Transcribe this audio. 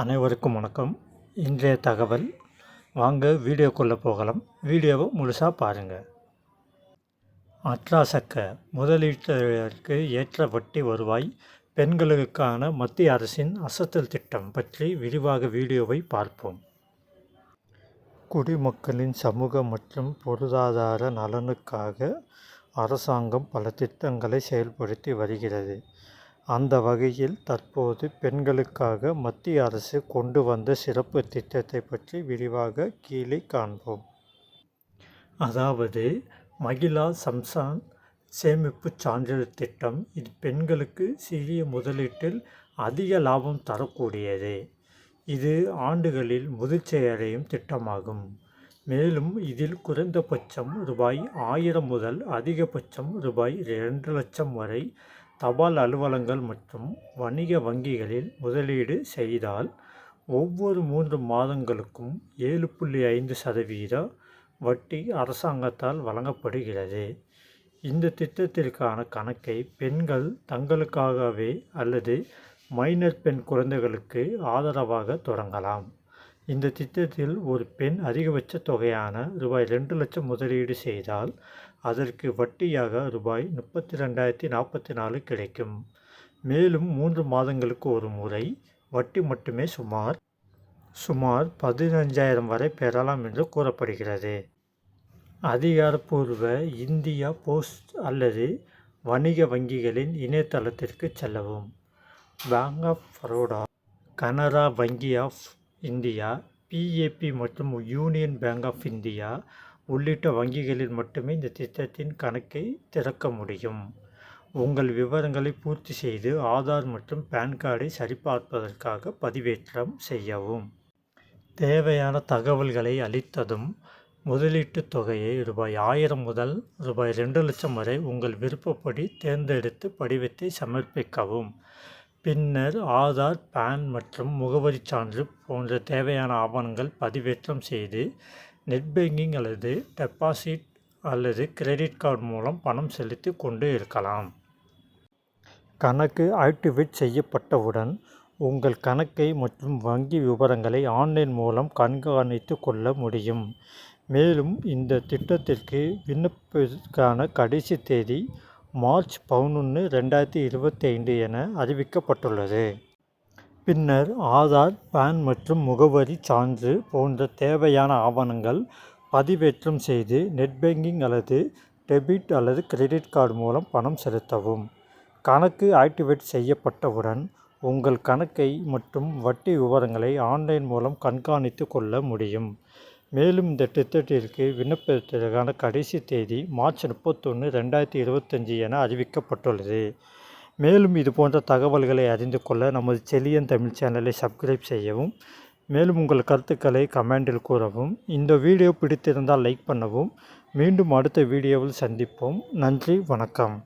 அனைவருக்கும் வணக்கம். இன்றைய தகவல், வாங்க வீடியோக்குள்ளே போகலாம். வீடியோவை முழுசாக பாருங்கள். அட்ராசக்க முதலீட்டாளருக்கு ஏற்ற வட்டி வருவாய், பெண்களுக்கான மத்திய அரசின் அசத்தல் திட்டம் பற்றி விரிவாக வீடியோவை பார்ப்போம். குடிமக்களின் சமூக மற்றும் பொருளாதார நலனுக்காக அரசாங்கம் பல திட்டங்களை செயல்படுத்தி வருகிறது. அந்த வகையில் தற்போது பெண்களுக்காக மத்திய அரசு கொண்டு வந்த சிறப்பு திட்டத்தை பற்றி விரிவாக கீழே காண்போம். அதாவது மகிழா சம்சான் சேமிப்பு சான்றிதழ் திட்டம். இது பெண்களுக்கு சிறிய முதலீட்டில் அதிக லாபம் தரக்கூடியது. இது ஆண்டுகளில் முதிர்ச்சி அடையும் திட்டமாகும். மேலும் இதில் குறைந்தபட்சம் ரூபாய் 1000 முதல் அதிகபட்சம் ரூபாய் 2 லட்சம் வரை தபால் அலுவலகங்கள் மற்றும் வணிக வங்கிகளில் முதலீடு செய்தால் ஒவ்வொரு 3 மாதங்களுக்கும் 7.5% வட்டி அரசாங்கத்தால் வழங்கப்படுகிறது. இந்த திட்டத்திற்கான கணக்கை பெண்கள் தங்களுக்காகவே அல்லது மைனர் பெண் குழந்தைகளுக்கு ஆதரவாக தொடங்கலாம். இந்த திட்டத்தில் ஒரு பெண் அதிகபட்ச தொகையான ரூபாய் 2 லட்சம் முதலீடு செய்தால் அதற்கு வட்டியாக ரூபாய் 32,044 கிடைக்கும். மேலும் 3 மாதங்களுக்கு ஒரு முறை வட்டி மட்டுமே சுமார் 15,000 வரை பெறலாம் என்று கூறப்படுகிறது. அதிகாரப்பூர்வ இந்தியா போஸ்ட் அல்லது வணிக வங்கிகளின் இணையதளத்திற்கு செல்லவும். பேங்க் ஆஃப் பரோடா, கனரா வங்கி ஆஃப் இந்தியா, பிஏபி மற்றும் யூனியன் பேங்க் ஆஃப் இந்தியா உள்ளிட்ட வங்கிகளில் மட்டுமே இந்த திட்டத்தின் கணக்கை திறக்க முடியும். உங்கள் விவரங்களை பூர்த்தி செய்து ஆதார் மற்றும் பான் கார்டை சரிபார்ப்பதற்காக பதிவேற்றம் செய்யவும். தேவையான தகவல்களை அளித்ததும் முதலீட்டு தொகையை ரூபாய் 1000 முதல் ரூபாய் 2 லட்சம் வரை உங்கள் விருப்பப்படி தேர்ந்தெடுத்து படிவத்தை சமர்ப்பிக்கவும். பின்னர் ஆதார், பான் மற்றும் முகவரி சான்று போன்ற தேவையான ஆவணங்கள் பதிவேற்றம் செய்து நெட் பேங்கிங் அல்லது டெபாசிட் அல்லது கிரெடிட் கார்டு மூலம் பணம் செலுத்தி கொண்டு இருக்கலாம். கணக்கு ஆக்டிவேட் செய்யப்பட்டவுடன் உங்கள் கணக்கை மற்றும் வங்கி விவரங்களை ஆன்லைன் மூலம் கண்காணித்து கொள்ள முடியும். மேலும் இந்த திட்டத்திற்கு விண்ணப்பதற்கான கடைசி தேதி மார்ச் 11, 2025 என அறிவிக்கப்பட்டுள்ளது. பின்னர் ஆதார், பான் மற்றும் முகவரி சான்று போன்ற தேவையான ஆவணங்கள் பதிவேற்றம் செய்து நெட் பேங்கிங் அல்லது டெபிட் அல்லது கிரெடிட் கார்டு மூலம் பணம் செலுத்தவும். கணக்கு ஆக்டிவேட் செய்யப்பட்டவுடன் உங்கள் கணக்கை மற்றும் வட்டி விவரங்களை ஆன்லைன் மூலம் கண்காணித்து கொள்ள முடியும். மேலும் இந்த திட்டத்திற்கு விண்ணப்பதற்கான கடைசி தேதி மார்ச் 31, 2025 என அறிவிக்கப்பட்டுள்ளது. மேலும் இது போன்ற தகவல்களை அறிந்து கொள்ள நமது செலியன் தமிழ் சேனலை சப்ஸ்கிரைப் செய்யவும். மேலும் உங்கள் கருத்துக்களை கமெண்டில் கூறவும். இந்த வீடியோ பிடித்திருந்தால் லைக் பண்ணவும். மீண்டும் அடுத்த வீடியோவில் சந்திப்போம். நன்றி, வணக்கம்.